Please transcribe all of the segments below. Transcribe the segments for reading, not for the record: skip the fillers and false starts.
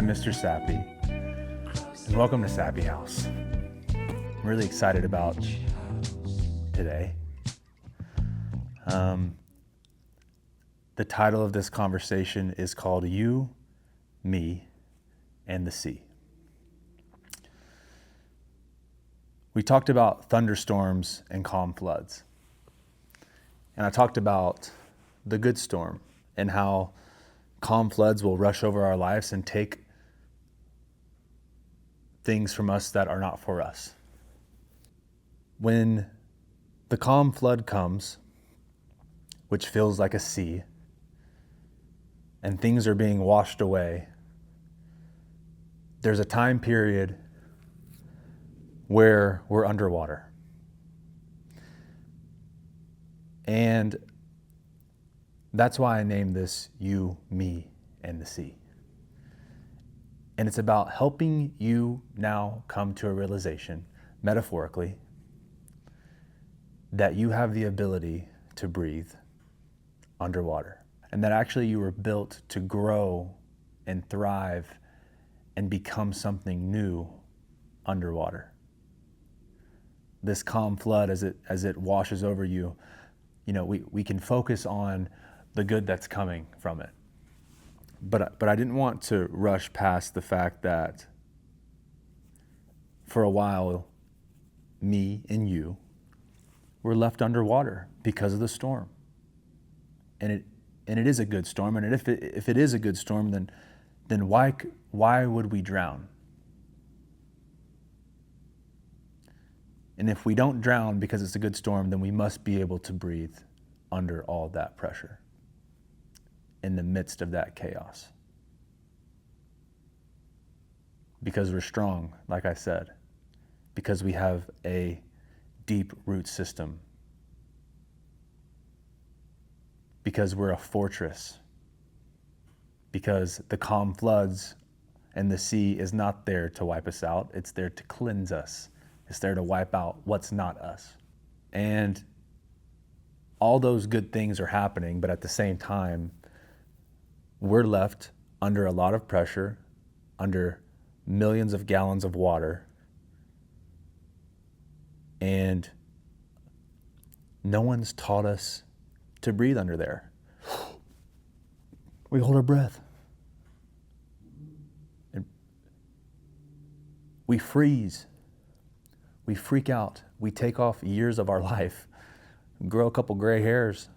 I'm Mr. Sappy, and welcome to Sappy House. I'm really excited about today. The title of this conversation is called You, Me, and the Sea. We talked about thunderstorms and calm floods. And I talked about the good storm and how calm floods will rush over our lives and take things from us that are not for us. When the calm flood comes, which feels like a sea, and things are being washed away, there's a time period where we're underwater. And that's why I named this You, Me, and the Sea. And it's about helping you now come to a realization, metaphorically, that you have the ability to breathe underwater. And that actually you were built to grow and thrive and become something new underwater. This calm flood, as it washes over you, we can focus on the good that's coming from it. But I didn't want to rush past the fact that for a while, me and you were left underwater because of the storm. And it is a good storm. And if it is a good storm, then why would we drown? And if we don't drown because it's a good storm, then we must be able to breathe under all that pressure, in the midst of that chaos. Because we're strong, like I said, because we have a deep root system, because we're a fortress, because the calm floods and the sea is not there to wipe us out, it's there to cleanse us. It's there to wipe out what's not us. And all those good things are happening, but at the same time, we're left under a lot of pressure, under millions of gallons of water, and no one's taught us to breathe under there. We hold our breath. And we freeze. We freak out. We take off years of our life, grow a couple gray hairs.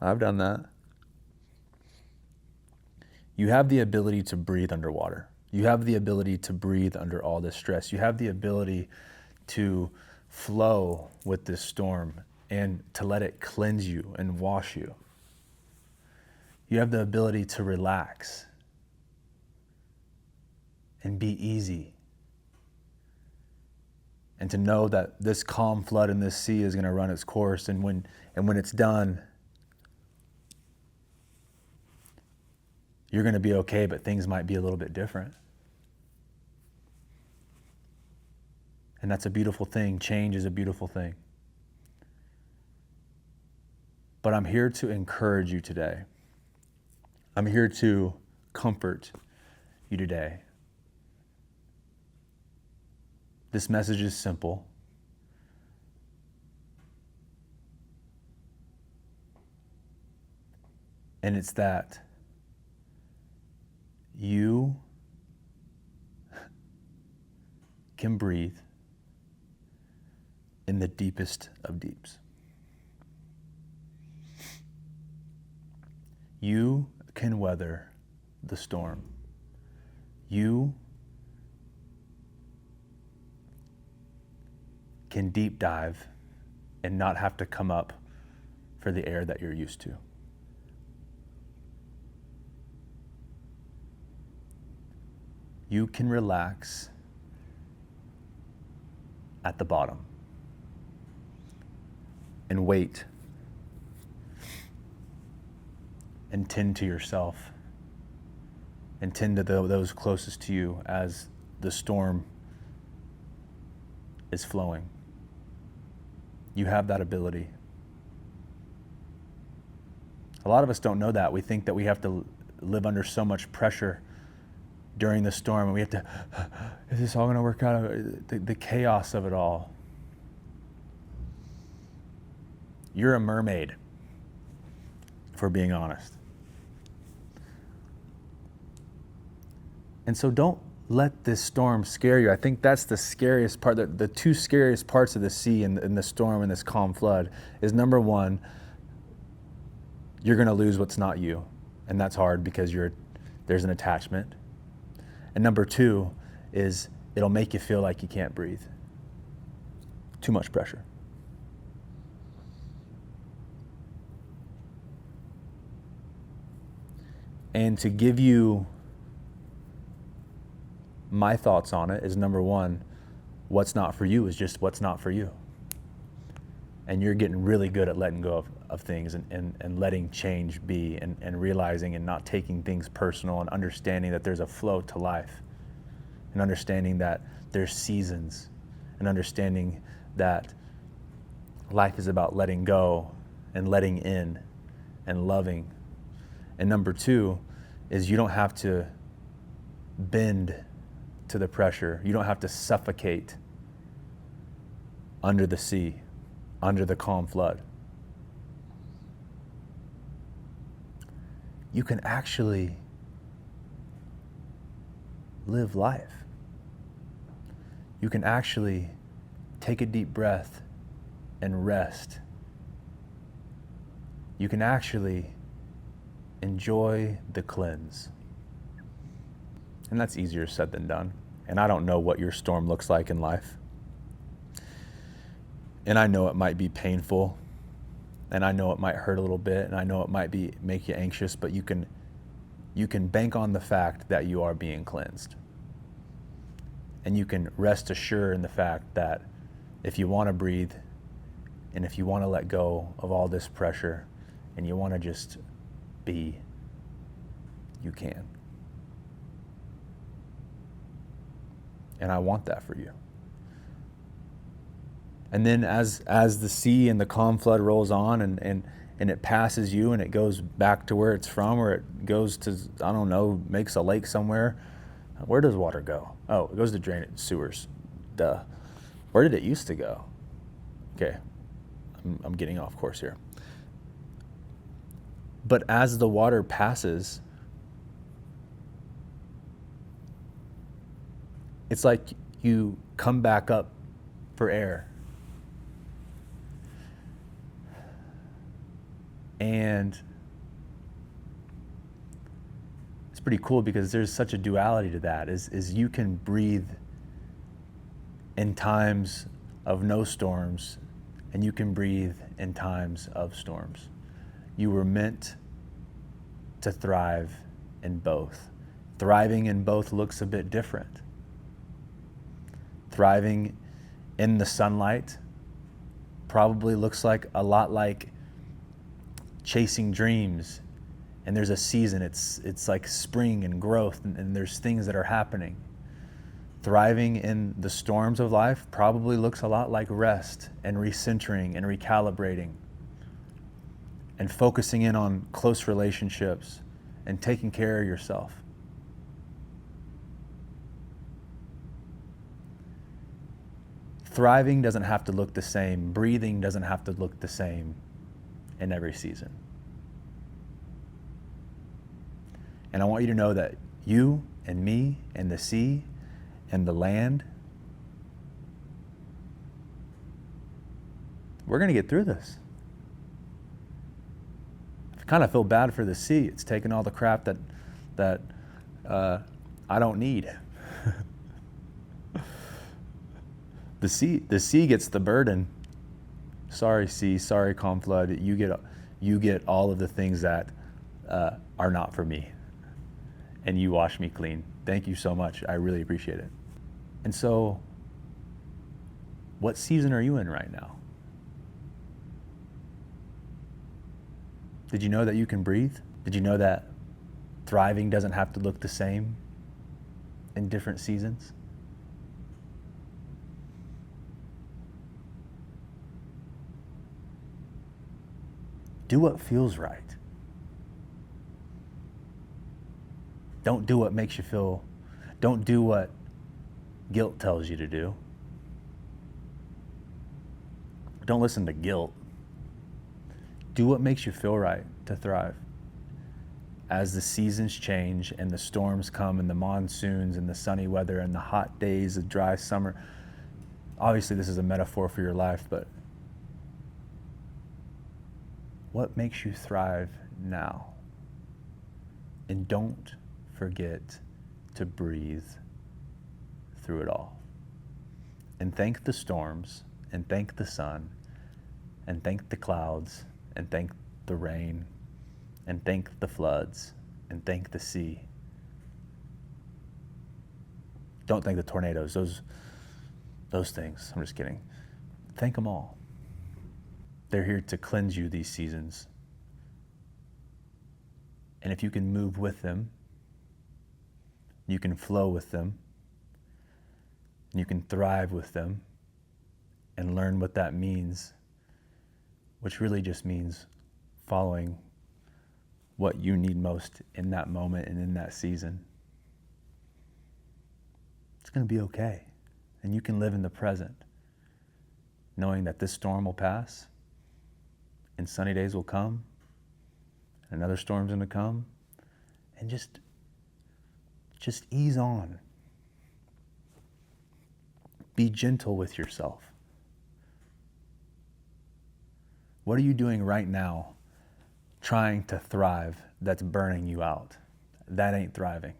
I've done that. You have the ability to breathe underwater. You have the ability to breathe under all this stress. You have the ability to flow with this storm and to let it cleanse you and wash you. You have the ability to relax and be easy, and to know that this calm flood in this sea is going to run its course, and when it's done, you're going to be okay, but things might be a little bit different. And that's a beautiful thing. Change is a beautiful thing. But I'm here to encourage you today. I'm here to comfort you today. This message is simple. And it's that you can breathe in the deepest of deeps. You can weather the storm. You can deep dive and not have to come up for the air that you're used to. You can relax at the bottom and wait and tend to yourself and tend to those closest to you as the storm is flowing. You have that ability. A lot of us don't know that. We think that we have to live under so much pressure during the storm, and we have to, is this all going to work out? The chaos of it all. You're a mermaid, if we're being honest. And so don't let this storm scare you. I think that's the scariest part. The two scariest parts of the sea and the storm and this calm flood is, number one, you're going to lose what's not you. And that's hard because there's an attachment. And number two is it'll make you feel like you can't breathe. Too much pressure. And to give you my thoughts on it is, number one, what's not for you is just what's not for you. And you're getting really good at letting go of things and letting change be and realizing and not taking things personal and understanding that there's a flow to life and understanding that there's seasons and understanding that life is about letting go and letting in and loving. And number two is you don't have to bend to the pressure. You don't have to suffocate under the sea, under the calm flood. You can actually live life. You can actually take a deep breath and rest. You can actually enjoy the cleanse. And that's easier said than done. And I don't know what your storm looks like in life. And I know it might be painful. And I know it might hurt a little bit. And I know it might make you anxious, but you can bank on the fact that you are being cleansed. And you can rest assured in the fact that if you want to breathe and if you want to let go of all this pressure and you want to just be, you can. And I want that for you. And then as the sea and the calm flood rolls on and it passes you and it goes back to where it's from, or it goes to, I don't know, makes a lake somewhere. Where does water go? Oh, it goes to drainage sewers. Duh. Where did it used to go? Okay, I'm getting off course here. But as the water passes, it's like you come back up for air. And it's pretty cool because there's such a duality to that, is you can breathe in times of no storms and you can breathe in times of storms. You were meant to thrive in both. Thriving in both looks a bit different. Thriving in the sunlight probably looks like a lot like chasing dreams, and there's a season, it's like spring and growth, and there's things that are happening. Thriving in the storms of life probably looks a lot like rest and recentering and recalibrating and focusing in on close relationships and taking care of yourself. Thriving doesn't have to look the same. Breathing doesn't have to look the same in every season. And I want you to know that you and me and the sea and the land, we're going to get through this. I kind of feel bad for the sea. It's taking all the crap that I don't need. The sea gets the burden. Sorry, sea. Sorry, calm flood. You get all of the things that are not for me, and you wash me clean. Thank you so much. I really appreciate it. And so, what season are you in right now? Did you know that you can breathe? Did you know that thriving doesn't have to look the same in different seasons? Do what feels right. Don't do what makes you feel Don't do what guilt tells you to do. Don't listen to guilt. Do what makes you feel right to thrive. As the seasons change and the storms come and the monsoons and the sunny weather and the hot days, the dry summer, obviously this is a metaphor for your life, but what makes you thrive now? And don't forget to breathe through it all. And thank the storms, and thank the sun, and thank the clouds, and thank the rain, and thank the floods, and thank the sea. Don't thank the tornadoes, those things. I'm just kidding. Thank them all. They're here to cleanse you these seasons. And if you can move with them, you can flow with them, you can thrive with them, and learn what that means, which really just means following what you need most in that moment and in that season. It's going to be okay. And you can live in the present, knowing that this storm will pass, and sunny days will come, and another storm's going to come, and just ease on. Be gentle with yourself. What are you doing right now trying to thrive that's burning you out? That ain't thriving.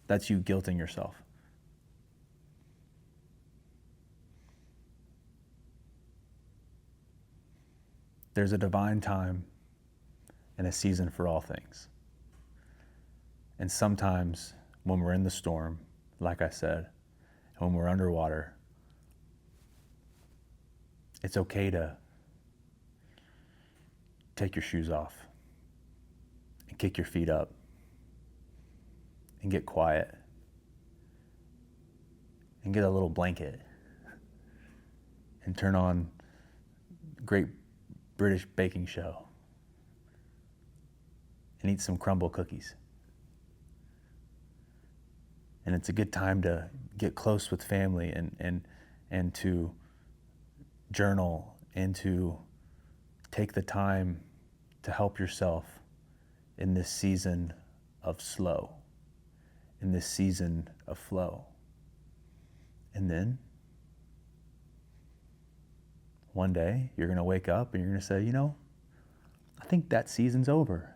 That's you guilting yourself. There's a divine time and a season for all things. And sometimes when we're in the storm, like I said, and when we're underwater, it's okay to take your shoes off and kick your feet up and get quiet and get a little blanket and turn on Great British Baking Show and eat some crumble cookies. And it's a good time to get close with family and to journal and to take the time to help yourself in this season of slow, in this season of flow. And then one day you're going to wake up and you're going to say, I think that season's over.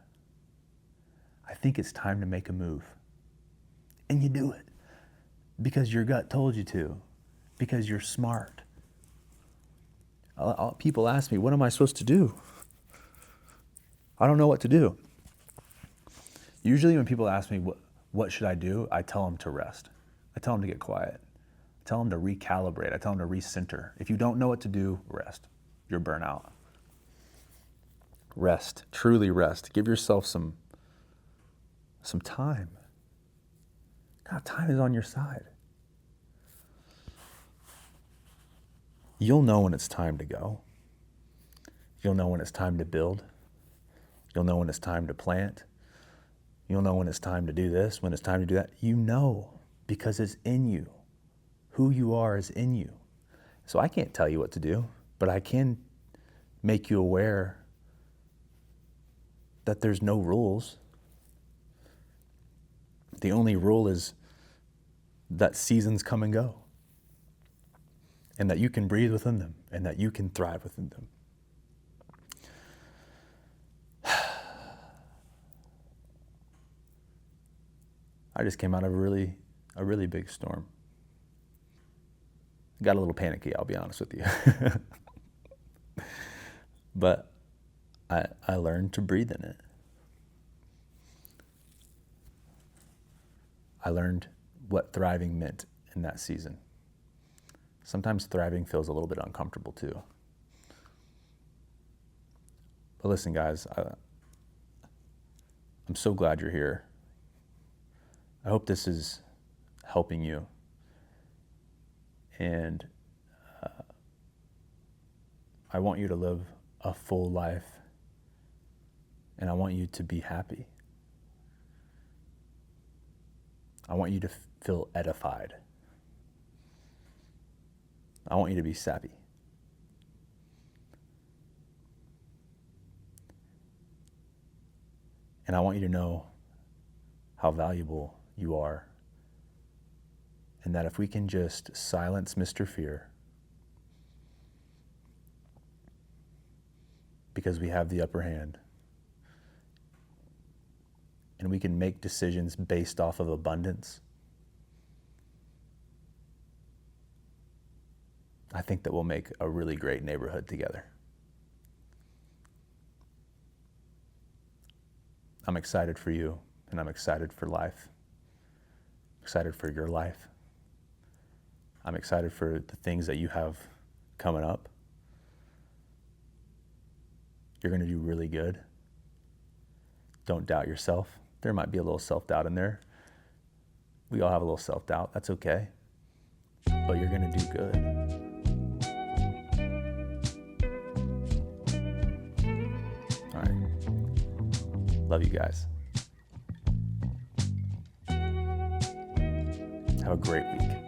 I think it's time to make a move. And you do it because your gut told you to, because you're smart. People ask me, what am I supposed to do? I don't know what to do. Usually when people ask me, what should I do? I tell them to rest. I tell them to get quiet. I tell them to recalibrate. I tell them to recenter. If you don't know what to do, rest. You're burnt out. Rest, truly rest. Give yourself some time. God, time is on your side. You'll know when it's time to go. You'll know when it's time to build. You'll know when it's time to plant. You'll know when it's time to do this, when it's time to do that. You know, because it's in you. Who you are is in you. So I can't tell you what to do, but I can make you aware that there's no rules. The only rule is that seasons come and go, and that you can breathe within them, and that you can thrive within them. I just came out of a really big storm. Got a little panicky, I'll be honest with you. But I learned to breathe in it. I learned what thriving meant in that season. Sometimes thriving feels a little bit uncomfortable too. But listen, guys, I'm so glad you're here. I hope this is helping you. And I want you to live a full life, and I want you to be happy. I want you to feel edified. I want you to be sappy. And I want you to know how valuable you are. And that if we can just silence Mr. Fear, because we have the upper hand, and we can make decisions based off of abundance, I think that we'll make a really great neighborhood together. I'm excited for you, and I'm excited for life. I'm excited for your life. I'm excited for the things that you have coming up. You're going to do really good. Don't doubt yourself. There might be a little self-doubt in there. We all have a little self-doubt. That's okay. But you're going to do good. All right. Love you guys. Have a great week.